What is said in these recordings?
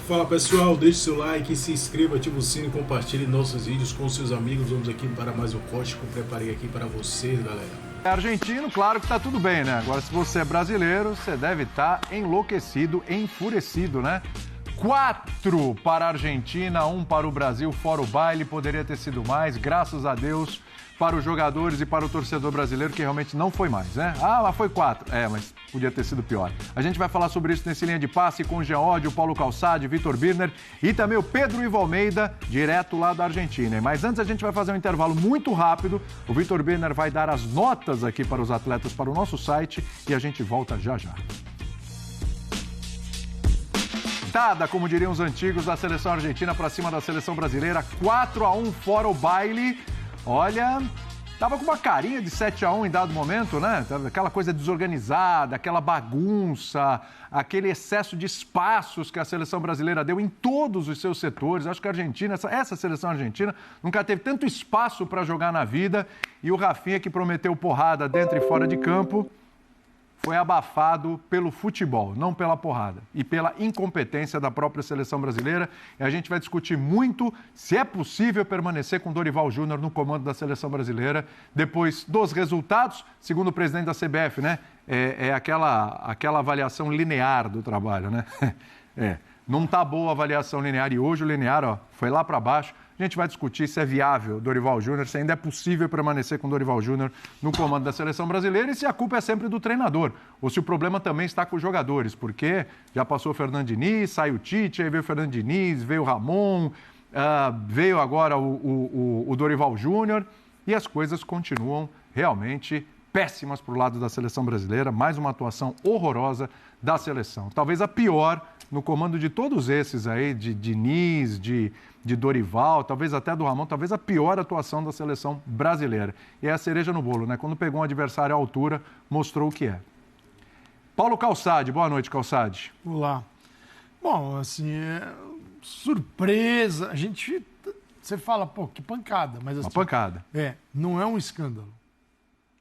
Fala pessoal, deixe seu like, se inscreva, ative o sino e compartilhe nossos vídeos com seus amigos. Vamos aqui para mais um corte que eu preparei aqui para vocês, galera. É argentino, claro que tá tudo bem, né? Agora, se você é brasileiro, você deve estar enlouquecido, enfurecido, né? 4 para a Argentina, 1 para o Brasil, fora o baile, poderia ter sido mais, graças a Deus, para os jogadores e para o torcedor brasileiro, que realmente não foi mais, né? Ah, mas foi 4. Mas podia ter sido pior. A gente vai falar sobre isso nesse Linha de Passe com o Jean Oddi, o Paulo Calçade, Vitor Birner e também o Pedro Ivo Almeida, direto lá da Argentina. Mas antes a gente vai fazer um intervalo muito rápido. O Vitor Birner vai dar as notas aqui para os atletas para o nosso site e a gente volta já já. Como diriam os antigos, da seleção argentina para cima da seleção brasileira, 4-1 fora o baile. Olha, tava com uma carinha de 7-1 em dado momento, né? Aquela coisa desorganizada, aquela bagunça, aquele excesso de espaços que a seleção brasileira deu em todos os seus setores. Acho que a Argentina, essa seleção argentina, nunca teve tanto espaço para jogar na vida. E o Rafinha, que prometeu porrada dentro e fora de campo, foi abafado pelo futebol, não pela porrada, e pela incompetência da própria seleção brasileira. E a gente vai discutir muito se é possível permanecer com Dorival Júnior no comando da seleção brasileira, depois dos resultados, segundo o presidente da CBF, né? É aquela avaliação linear do trabalho, né? Não está boa a avaliação linear, e hoje o linear foi lá para baixo. A gente vai discutir se é viável Dorival Júnior, se ainda é possível permanecer com Dorival Júnior no comando da seleção brasileira e se a culpa é sempre do treinador, ou se o problema também está com os jogadores, porque já passou o Fernando Diniz, sai o Tite, aí veio o Fernando Diniz, veio o Ramon, veio agora o Dorival Júnior e as coisas continuam realmente péssimas para o lado da seleção brasileira, mais uma atuação horrorosa da seleção. Talvez a pior no comando de todos esses aí, de Diniz, de Dorival, talvez até do Ramon, talvez a pior atuação da seleção brasileira. E é a cereja no bolo, né? Quando pegou um adversário à altura, mostrou o que é. Paulo Calçade, boa noite, Calçade. Olá. Bom, assim, surpresa, você fala, pô, que pancada. Mas, assim, uma pancada. Não é um escândalo,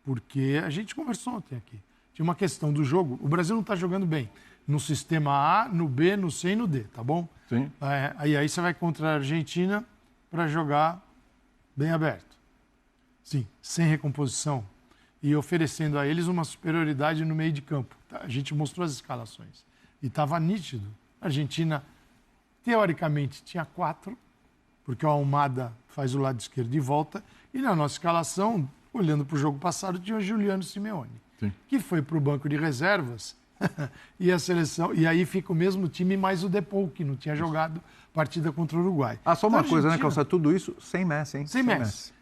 porque a gente conversou ontem aqui. Tinha uma questão do jogo, o Brasil não está jogando bem no sistema A, no B, no C e no D, tá bom? Sim. Aí você vai contra a Argentina para jogar bem aberto. Sim, sem recomposição e oferecendo a eles uma superioridade no meio de campo. A gente mostrou as escalações e estava nítido. A Argentina, teoricamente, tinha 4, porque o Almada faz o lado esquerdo e volta, e na nossa escalação, olhando para o jogo passado, tinha o Giuliano Simeone, sim, que foi para o banco de reservas. E a seleção, e aí fica o mesmo time mais o Depou, que não tinha jogado partida contra o Uruguai. Só uma coisa, né, Calçado? Tudo isso sem Messi, hein? Sem Messi.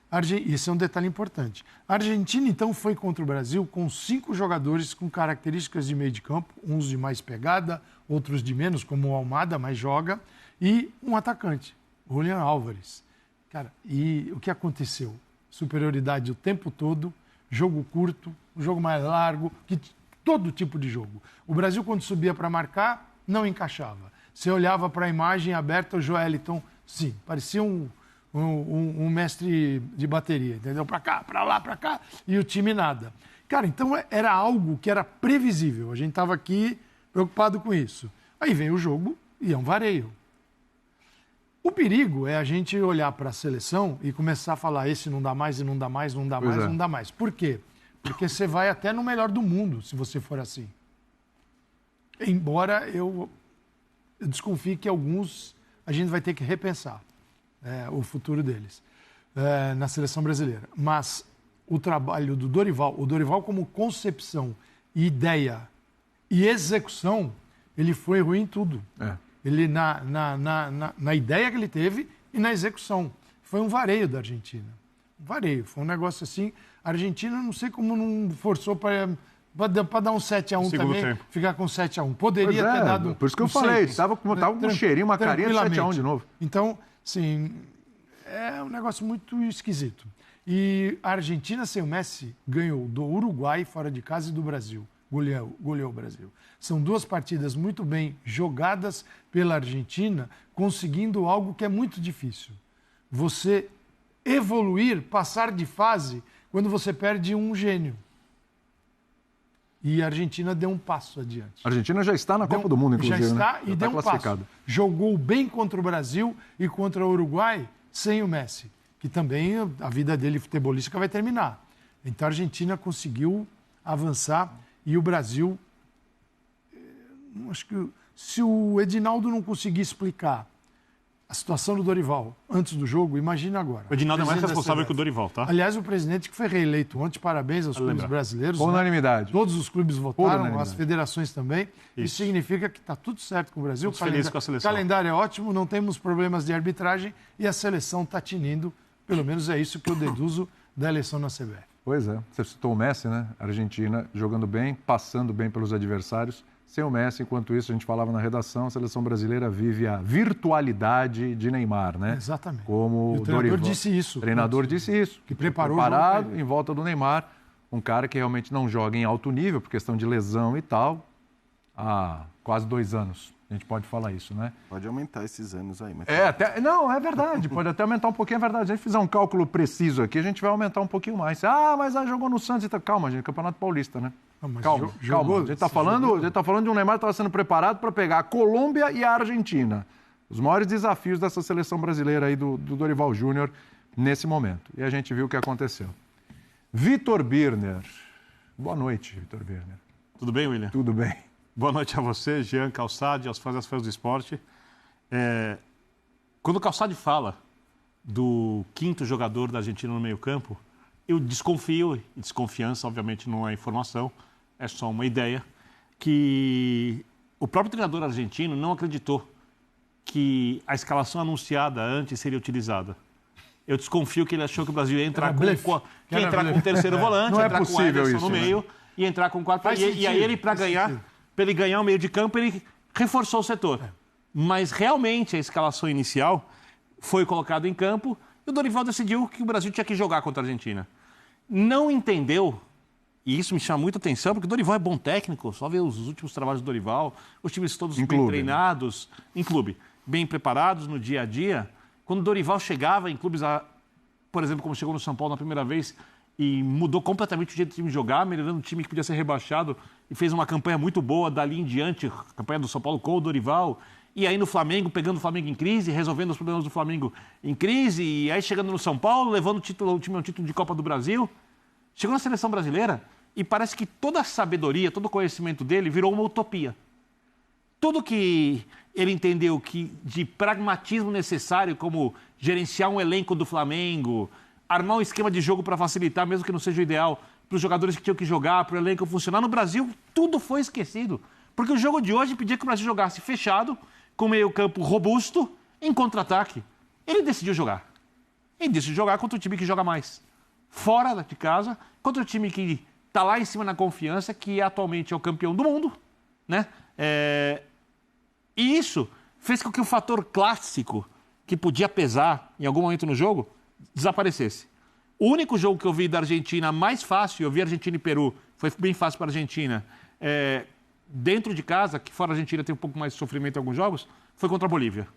Esse é um detalhe importante. A Argentina, então, foi contra o Brasil com 5 jogadores com características de meio de campo, uns de mais pegada, outros de menos, como o Almada, mas joga, e um atacante, o Julián Álvares. Cara, e o que aconteceu? Superioridade o tempo todo, jogo curto, um jogo mais largo, todo tipo de jogo. O Brasil, quando subia para marcar, não encaixava. Você olhava para a imagem aberta, o Joeliton, sim, parecia um mestre de bateria, entendeu? Para cá, para lá, para cá, e o time nada. Cara, então era algo que era previsível. A gente estava aqui preocupado com isso. Aí vem o jogo e é um vareio. O perigo é a gente olhar para a seleção e começar a falar esse não dá mais, e não dá mais, não dá mais, não dá mais. Por quê? Porque você vai até no melhor do mundo, se você for assim. Embora eu desconfie que alguns a gente vai ter que repensar o futuro deles na seleção brasileira. Mas o trabalho do Dorival, o Dorival como concepção, ideia e execução, ele foi ruim em tudo. Ele na ideia que ele teve e na execução. Foi um vareio da Argentina. Vareio, foi um negócio assim. A Argentina, não sei como não forçou para dar um 7-1 também, tempo. Ficar com 7-1. Poderia ter dado. Por isso que eu falei, estava com um cheirinho, uma carinha de 7-1 de novo. Então, sim, é um negócio muito esquisito. E a Argentina, sem o Messi, ganhou do Uruguai fora de casa e do Brasil. Goleou o Brasil. São 2 partidas muito bem jogadas pela Argentina, conseguindo algo que é muito difícil. Você evoluir, passar de fase, quando você perde um gênio. E a Argentina deu um passo adiante. A Argentina já está na Copa do Mundo, inclusive. Já está, né? e deu um passo. Jogou bem contra o Brasil e contra o Uruguai sem o Messi, que também a vida dele futebolística vai terminar. Então a Argentina conseguiu avançar e o Brasil... Acho que se o Edinaldo não conseguir explicar a situação do Dorival antes do jogo, imagina agora. O Edinaldo é mais responsável que o Dorival, tá? Aliás, o presidente que foi reeleito ontem, parabéns aos clubes brasileiros. Com unanimidade. Todos os clubes votaram, as federações também. Isso significa que está tudo certo com o Brasil. Feliz com a seleção. O calendário é ótimo, não temos problemas de arbitragem e a seleção está tinindo. Pelo menos é isso que eu deduzo da eleição na CBF. Pois é. Você citou o Messi, né? A Argentina jogando bem, passando bem pelos adversários. Sem o Messi, enquanto isso, a gente falava na redação, a seleção brasileira vive a virtualidade de Neymar, né? Exatamente. Como o treinador disse isso. O treinador disse isso. Que preparou preparado o jogo em volta do Neymar, um cara que realmente não joga em alto nível, por questão de lesão e tal, há quase 2 anos. A gente pode falar isso, né? Pode aumentar esses anos aí. Mas... Não, é verdade. Pode até aumentar um pouquinho, é verdade. Se a gente fizer um cálculo preciso aqui, a gente vai aumentar um pouquinho mais. Mas jogou no Santos e tá... Calma, gente, Campeonato Paulista, né? Calma. A gente está falando de um Neymar que estava sendo preparado para pegar a Colômbia e a Argentina. Os maiores desafios dessa seleção brasileira aí do Dorival Júnior nesse momento. E a gente viu o que aconteceu. Vitor Birner. Boa noite, Vitor Birner. Tudo bem, William? Tudo bem. Boa noite a você, Jean Calçade, aos fãs das fãs do esporte. Quando o Calçade fala do 5º jogador da Argentina no meio-campo, eu desconfio, e desconfiança, obviamente, não é informação, é só uma ideia, que o próprio treinador argentino não acreditou que a escalação anunciada antes seria utilizada. Eu desconfio que ele achou que o Brasil ia entrar com o terceiro volante, não entrar com o Ederson no meio, né? e entrar com o quarto. E aí ele, para ele ganhar o meio de campo, ele reforçou o setor. Mas realmente a escalação inicial foi colocada em campo e o Dorival decidiu que o Brasil tinha que jogar contra a Argentina. Não entendeu, e isso me chama muita atenção, porque o Dorival é bom técnico, só ver os últimos trabalhos do Dorival, os times todos bem treinados, em clube, bem preparados no dia a dia. Quando o Dorival chegava em clubes, por exemplo, como chegou no São Paulo na primeira vez, e mudou completamente o jeito do time jogar, melhorando um time que podia ser rebaixado, e fez uma campanha muito boa dali em diante, a campanha do São Paulo com o Dorival. E aí no Flamengo, pegando o Flamengo em crise, resolvendo os problemas do Flamengo em crise, e aí chegando no São Paulo, levando o time ao título de Copa do Brasil. Chegou na seleção brasileira e parece que toda a sabedoria, todo o conhecimento dele virou uma utopia. Tudo que ele entendeu que de pragmatismo necessário, como gerenciar um elenco do Flamengo, armar um esquema de jogo para facilitar, mesmo que não seja o ideal, para os jogadores que tinham que jogar, para o elenco funcionar, no Brasil tudo foi esquecido. Porque o jogo de hoje pedia que o Brasil jogasse fechado, com meio campo robusto, em contra-ataque. Ele decidiu jogar. Ele decidiu jogar contra o time que joga mais. Fora de casa, contra o time que está lá em cima na confiança, que atualmente é o campeão do mundo, né? E isso fez com que o fator clássico, que podia pesar em algum momento no jogo, desaparecesse. O único jogo que eu vi da Argentina mais fácil, eu vi Argentina e Peru, foi bem fácil para a Argentina, dentro de casa, que fora a Argentina tem um pouco mais de sofrimento em alguns jogos, foi contra a Bolívia.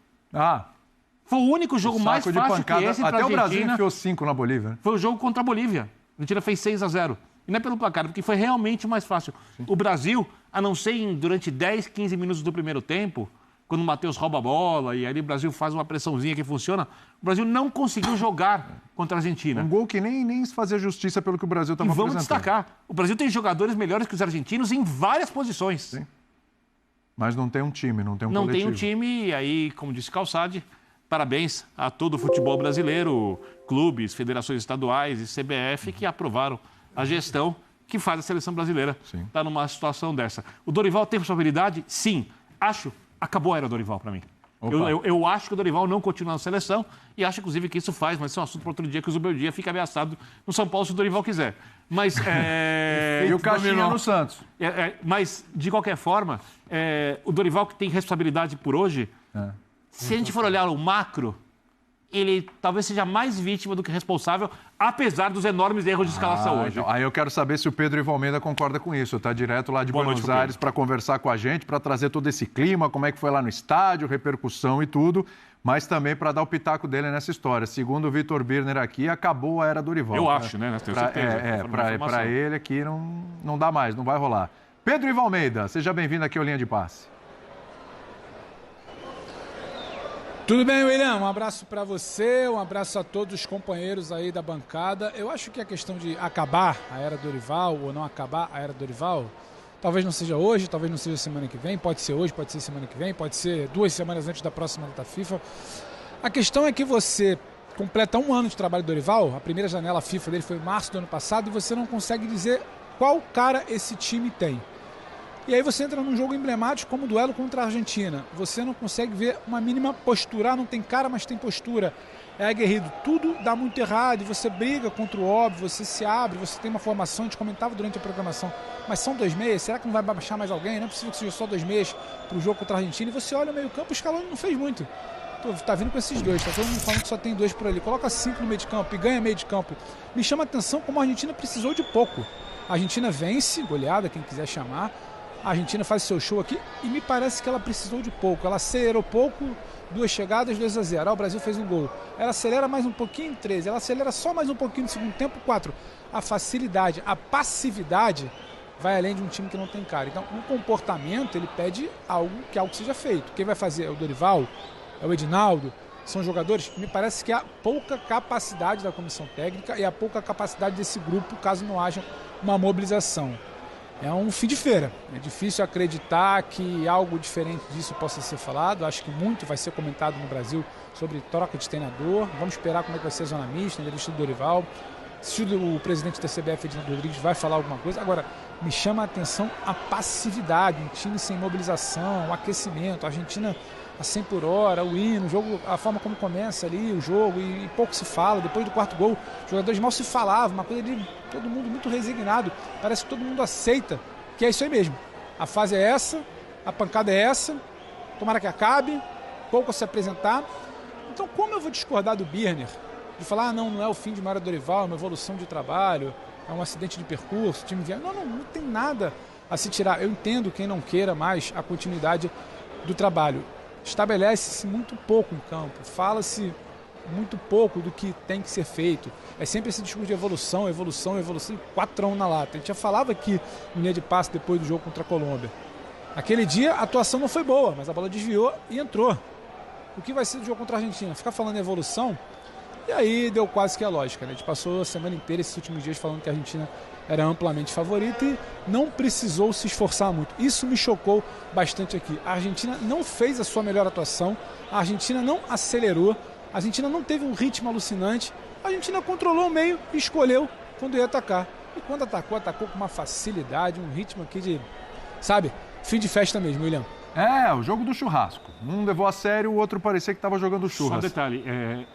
Foi o único jogo mais fácil que esse para a Argentina. Até o Brasil enfiou 5 na Bolívia. Foi o jogo contra a Bolívia. A Argentina fez 6-0. E não é pelo placar, porque foi realmente mais fácil. Sim. O Brasil, a não ser durante 10, 15 minutos do primeiro tempo, quando o Matheus rouba a bola e aí o Brasil faz uma pressãozinha que funciona, o Brasil não conseguiu jogar contra a Argentina. Um gol que nem fazia justiça pelo que o Brasil estava apresentando. E vamos destacar, o Brasil tem jogadores melhores que os argentinos em várias posições. Sim. Mas não tem um time, não tem um coletivo. Não tem um time, e aí, como disse Calçade, parabéns a todo o futebol brasileiro, clubes, federações estaduais e CBF que aprovaram a gestão que faz a seleção brasileira estar numa situação dessa. O Dorival tem responsabilidade? Sim. Acabou a era Dorival para mim. Eu acho que o Dorival não continua na seleção e acho, inclusive, que isso faz, mas isso é um assunto para outro dia, que o Zubeldia fica ameaçado no São Paulo se o Dorival quiser. Mas, e o Caixinha no Santos. Mas, de qualquer forma, o Dorival que tem responsabilidade por hoje, se a gente for olhar o macro, ele talvez seja mais vítima do que responsável, apesar dos enormes erros de escalação hoje. Então, aí eu quero saber se o Pedro Ivo Almeida concorda com isso. Tá direto lá de Buenos Aires para conversar com a gente, para trazer todo esse clima, como é que foi lá no estádio, repercussão e tudo, mas também para dar o pitaco dele nessa história. Segundo o Vitor Birner aqui, acabou a era Dorival. Eu acho, né? Tenho certeza. Para ele aqui não dá mais, não vai rolar. Pedro Ivo Almeida, seja bem-vindo aqui ao Linha de Passe. Tudo bem, William? Um abraço para você, um abraço a todos os companheiros aí da bancada. Eu acho que a questão de acabar a era Dorival ou não acabar a era Dorival, talvez não seja hoje, talvez não seja semana que vem, pode ser hoje, pode ser semana que vem, pode ser 2 semanas antes da próxima data FIFA. A questão é que você completa 1 ano de trabalho do Dorival, a primeira janela FIFA dele foi em março do ano passado, e você não consegue dizer qual cara esse time tem. E aí você entra num jogo emblemático como o duelo contra a Argentina. Você não consegue ver uma mínima postura. Não tem cara, mas tem postura. É aguerrido. Tudo dá muito errado. E você briga contra o óbvio, você se abre, você tem uma formação. A gente comentava durante a programação. Mas são 2 meias? Será que não vai baixar mais alguém? Não é possível que seja só 2 meias para o jogo contra a Argentina. E você olha o meio-campo, o Scaloni não fez muito. Tá vindo com esses 2. Tá todo mundo falando que só tem 2 por ali. Coloca 5 no meio de campo e ganha meio de campo. Me chama a atenção como a Argentina precisou de pouco. A Argentina vence, goleada, quem quiser chamar. A Argentina faz seu show aqui e me parece que ela precisou de pouco. Ela acelerou pouco, 2 chegadas, 2-0. O Brasil fez um gol. Ela acelera mais um pouquinho, 13. Ela acelera só mais um pouquinho no segundo tempo, 4. A facilidade, a passividade vai além de um time que não tem cara. Então, o comportamento, ele pede algo que seja feito. Quem vai fazer é o Dorival, é o Edinaldo. São jogadores que me parece que há pouca capacidade da comissão técnica e há pouca capacidade desse grupo, caso não haja uma mobilização. É um fim de feira. É difícil acreditar que algo diferente disso possa ser falado. Acho que muito vai ser comentado no Brasil sobre troca de treinador. Vamos esperar como é que vai ser a zona mista, a entrevista do Dorival. Se o presidente da CBF, Edinaldo Rodrigues, vai falar alguma coisa. Agora, me chama a atenção a passividade, um time sem mobilização, o aquecimento, a Argentina a 100 por hora, o hino, o jogo, a forma como começa ali o jogo e pouco se fala. Depois do 4º gol, os jogadores mal se falavam, uma coisa de todo mundo muito resignado. Parece que todo mundo aceita que é isso aí mesmo. A fase é essa, a pancada é essa, tomara que acabe, pouco a se apresentar. Então, como eu vou discordar do Birner, de falar, não é o fim de uma era Dorival, é uma evolução de trabalho, é um acidente de percurso, o time vier. Não tem nada a se tirar. Eu entendo quem não queira mais a continuidade do trabalho. Estabelece-se muito pouco em campo, fala-se muito pouco do que tem que ser feito. É sempre esse discurso de evolução, 4-1 na lata. A gente já falava aqui no Linha de Passe depois do jogo contra a Colômbia. Aquele dia a atuação não foi boa, mas a bola desviou e entrou. O que vai ser do jogo contra a Argentina? Ficar falando em evolução, e aí deu quase que a lógica, né? A gente passou a semana inteira, esses últimos dias, falando que a Argentina era amplamente favorita e não precisou se esforçar muito. Isso me chocou bastante aqui. A Argentina não fez a sua melhor atuação, a Argentina não acelerou, a Argentina não teve um ritmo alucinante, a Argentina controlou o meio e escolheu quando ia atacar. E quando atacou com uma facilidade, um ritmo aqui de, sabe, fim de festa mesmo, William. É, o jogo do churrasco. Um levou a sério, o outro parecia que estava jogando churras. Só um detalhe,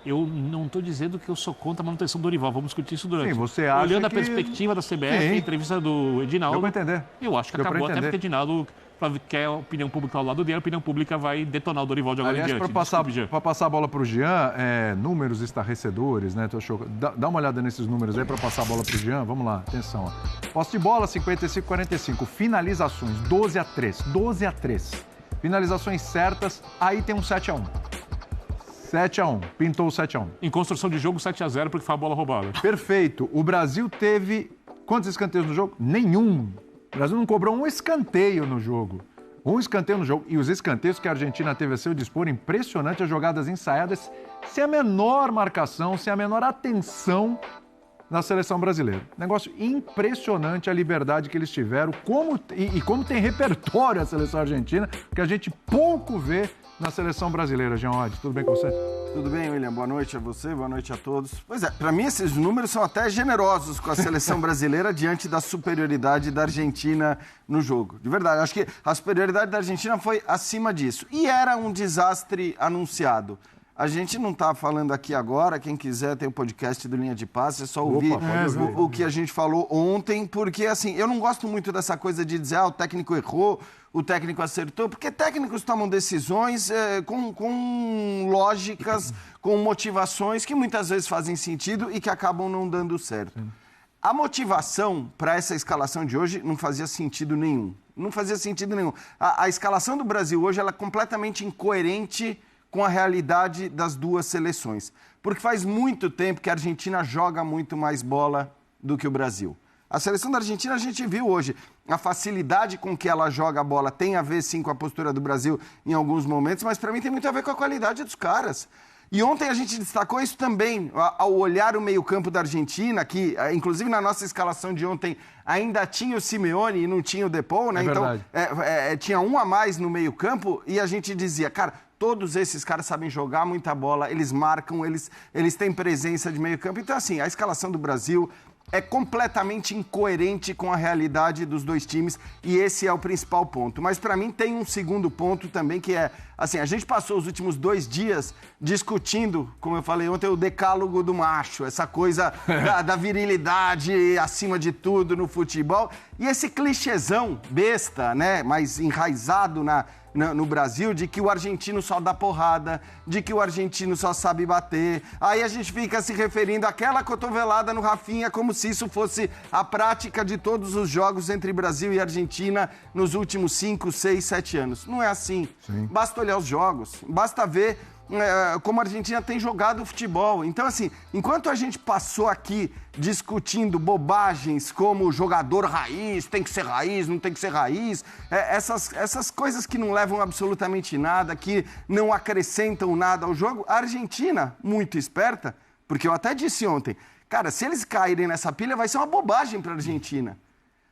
eu não estou dizendo que eu sou contra a manutenção do Dorival, vamos discutir isso durante. Sim, você acha olhando que... a perspectiva da CBF, a entrevista do Edinaldo... Deu para entender. Eu acho que acabou, até porque o Edinaldo quer a opinião pública ao lado dele, a opinião pública vai detonar o Dorival de agora em diante. Para passar a bola para o Jean, números estarrecedores, né? Dá uma olhada nesses números aí para passar a bola para o Jean. Vamos lá, atenção. Ó. Posse de bola, 55-45. Finalizações, 12-3. 12-3. Finalizações certas, aí tem um 7-1. 7-1, pintou o 7-1. Em construção de jogo, 7-0, porque foi a bola roubada. Perfeito. O Brasil teve quantos escanteios no jogo? Nenhum. O Brasil não cobrou um escanteio no jogo. Um escanteio no jogo. E os escanteios que a Argentina teve a seu dispor, impressionante, as jogadas ensaiadas, sem a menor marcação, sem a menor atenção na seleção brasileira. Negócio impressionante a liberdade que eles tiveram, como tem repertório a seleção argentina, que a gente pouco vê na seleção brasileira. Jean Oddi, tudo bem com você? Tudo bem, William? Boa noite a você, boa noite a todos. Pois é, para mim esses números são até generosos com a seleção brasileira diante da superioridade da Argentina no jogo. De verdade, acho que a superioridade da Argentina foi acima disso. E era um desastre anunciado. A gente não está falando aqui agora, quem quiser tem o podcast do Linha de Passe, é só ouvir o que a gente falou ontem, porque assim, eu não gosto muito dessa coisa de dizer, o técnico errou, o técnico acertou, porque técnicos tomam decisões com lógicas, com motivações que muitas vezes fazem sentido e que acabam não dando certo. A motivação para essa escalação de hoje não fazia sentido nenhum. Não fazia sentido nenhum. A escalação do Brasil hoje ela é completamente incoerente com a realidade das duas seleções. Porque faz muito tempo que a Argentina joga muito mais bola do que o Brasil. A seleção da Argentina a gente viu hoje. A facilidade com que ela joga a bola tem a ver, sim, com a postura do Brasil em alguns momentos, mas para mim tem muito a ver com a qualidade dos caras. E ontem a gente destacou isso também, ao olhar o meio-campo da Argentina, que inclusive na nossa escalação de ontem ainda tinha o Simeone e não tinha o Depou, né? Então tinha um a mais no meio-campo e a gente dizia, cara, todos esses caras sabem jogar muita bola, eles marcam, eles têm presença de meio-campo. Então, assim, a escalação do Brasil é completamente incoerente com a realidade dos dois times e esse é o principal ponto. Mas para mim tem um segundo ponto também que é, assim, a gente passou os últimos 2 dias discutindo, como eu falei ontem, o decálogo do macho, essa coisa da virilidade acima de tudo no futebol e esse clichêzão besta, né, mas enraizado no Brasil, de que o argentino só dá porrada, de que o argentino só sabe bater. Aí a gente fica se referindo àquela cotovelada no Rafinha como se isso fosse a prática de todos os jogos entre Brasil e Argentina nos últimos 5, 6, 7 anos. Não é assim. Sim. Basta olhar os jogos, basta ver como a Argentina tem jogado futebol. Então, assim, enquanto a gente passou aqui discutindo bobagens como jogador raiz, tem que ser raiz, não tem que ser raiz, essas coisas que não levam absolutamente nada, que não acrescentam nada ao jogo, a Argentina, muito esperta, porque eu até disse ontem, cara, se eles caírem nessa pilha, vai ser uma bobagem para a Argentina.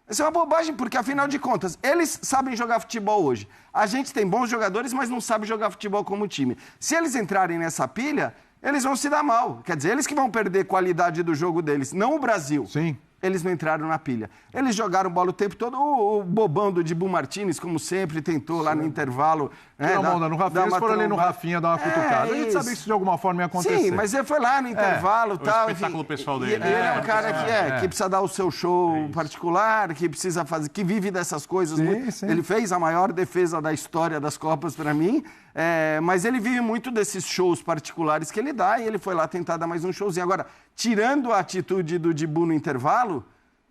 Isso é uma bobagem, porque, afinal de contas, eles sabem jogar futebol hoje. A gente tem bons jogadores, mas não sabe jogar futebol como time. Se eles entrarem nessa pilha, eles vão se dar mal. Quer dizer, eles que vão perder qualidade do jogo deles, não o Brasil. Sim. Eles não entraram na pilha. Eles jogaram bola o tempo todo. O bobão do Dibu Martínez, como sempre, tentou lá no intervalo. Tirou a mão no Rafinha, eles foram ali no Rafinha dar uma cutucada. A gente sabia que isso de alguma forma ia acontecer. Sim, mas ele foi lá no intervalo e tal. O espetáculo pessoal dele. Ele é um cara que precisa dar o seu show particular, que precisa fazer, que vive dessas coisas. Sim. Ele fez a maior defesa da história das Copas para mim, mas ele vive muito desses shows particulares que ele dá e ele foi lá tentar dar mais um showzinho. Agora, tirando a atitude do Dibu no intervalo,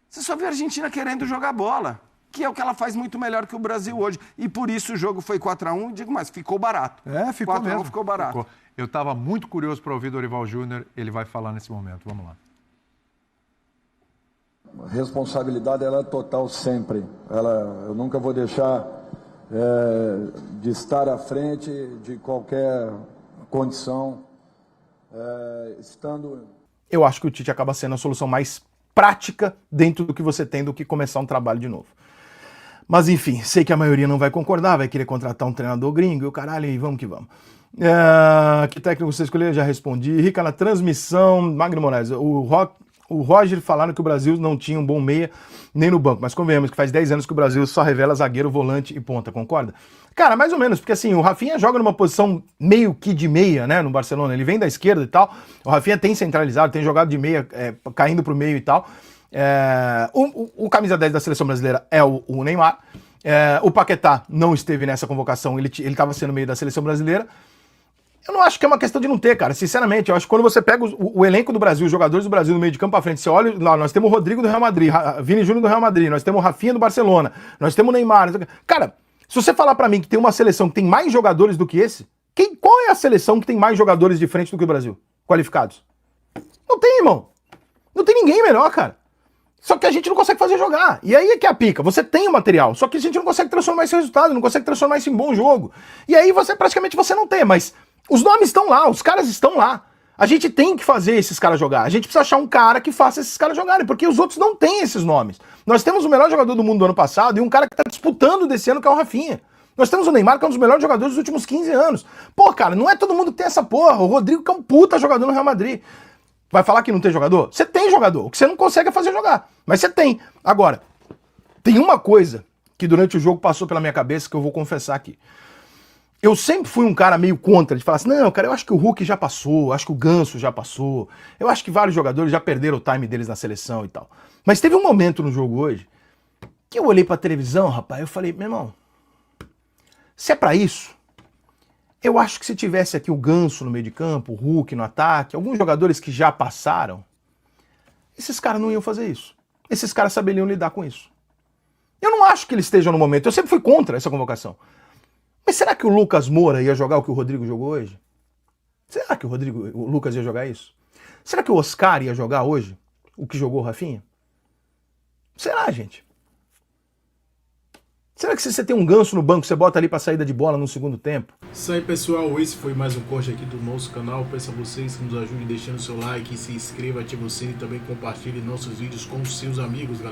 você só vê a Argentina querendo jogar bola, que é o que ela faz muito melhor que o Brasil hoje. E por isso o jogo foi 4-1, digo mais, ficou barato. Ficou 4-1 mesmo. Ficou barato. Ficou. Eu estava muito curioso para ouvir o Dorival Júnior, ele vai falar nesse momento. Vamos lá. A responsabilidade ela é total sempre. Eu nunca vou deixar de estar à frente de qualquer condição, estando... Eu acho que o Tite acaba sendo a solução mais prática dentro do que você tem do que começar um trabalho de novo. Mas enfim, sei que a maioria não vai concordar, vai querer contratar um treinador gringo e o caralho, e vamos que vamos. Que técnico você escolheu? Já respondi. Rica na transmissão, Magno Moraes. O Roger falaram que o Brasil não tinha um bom meia nem no banco, mas convenhamos que faz 10 anos que o Brasil só revela zagueiro, volante e ponta, concorda? Cara, mais ou menos, porque assim, o Rafinha joga numa posição meio que de meia, né, no Barcelona, ele vem da esquerda e tal, o Rafinha tem centralizado, tem jogado de meia, caindo pro meio e tal, o camisa 10 da seleção brasileira é o Neymar, o Paquetá não esteve nessa convocação, ele estava sendo meio da seleção brasileira. Eu não acho que é uma questão de não ter, cara. Sinceramente, eu acho que quando você pega o elenco do Brasil, os jogadores do Brasil no meio de campo pra frente, você olha lá, nós temos o Rodrigo do Real Madrid, Vini Júnior do Real Madrid, nós temos o Rafinha do Barcelona, nós temos o Neymar. Cara, se você falar pra mim que tem uma seleção que tem mais jogadores do que esse, qual é a seleção que tem mais jogadores de frente do que o Brasil? Qualificados? Não tem, irmão. Não tem ninguém melhor, cara. Só que a gente não consegue fazer jogar. E aí é que é a pica. Você tem o material, só que a gente não consegue transformar esse resultado, não consegue transformar isso em bom jogo. E aí praticamente você não tem, mas os nomes estão lá, os caras estão lá. A gente tem que fazer esses caras jogar. A gente precisa achar um cara que faça esses caras jogarem, porque os outros não têm esses nomes. Nós temos o melhor jogador do mundo do ano passado e um cara que tá disputando desse ano, que é o Rafinha. Nós temos o Neymar, que é um dos melhores jogadores dos últimos 15 anos. Pô, cara, não é todo mundo que tem essa porra. O Rodrigo, que é um puta jogador no Real Madrid. Vai falar que não tem jogador? Você tem jogador. O que você não consegue é fazer jogar. Mas você tem. Agora, tem uma coisa que durante o jogo passou pela minha cabeça que eu vou confessar aqui. eu sempre fui um cara meio contra, de falar assim, não, cara, eu acho que o Hulk já passou, acho que o Ganso já passou, eu acho que vários jogadores já perderam o time deles na seleção e tal. Mas teve um momento no jogo hoje que eu olhei pra televisão, rapaz, eu falei, meu irmão, se é pra isso, eu acho que se tivesse aqui o Ganso no meio de campo, o Hulk no ataque, alguns jogadores que já passaram, esses caras não iam fazer isso. Esses caras saberiam lidar com isso. Eu não acho que eles estejam no momento, eu sempre fui contra essa convocação. Mas será que o Lucas Moura ia jogar o que o Rodrigo jogou hoje? Será que o Lucas ia jogar isso? Será que o Oscar ia jogar hoje o que jogou o Rafinha? Será, gente? Será que se você tem um Ganso no banco, você bota ali para saída de bola no segundo tempo? Isso aí, pessoal. Esse foi mais um corte aqui do nosso canal. Peço a vocês que nos ajudem deixando seu like, se inscreva, ative o sino e também compartilhe nossos vídeos com seus amigos, galera.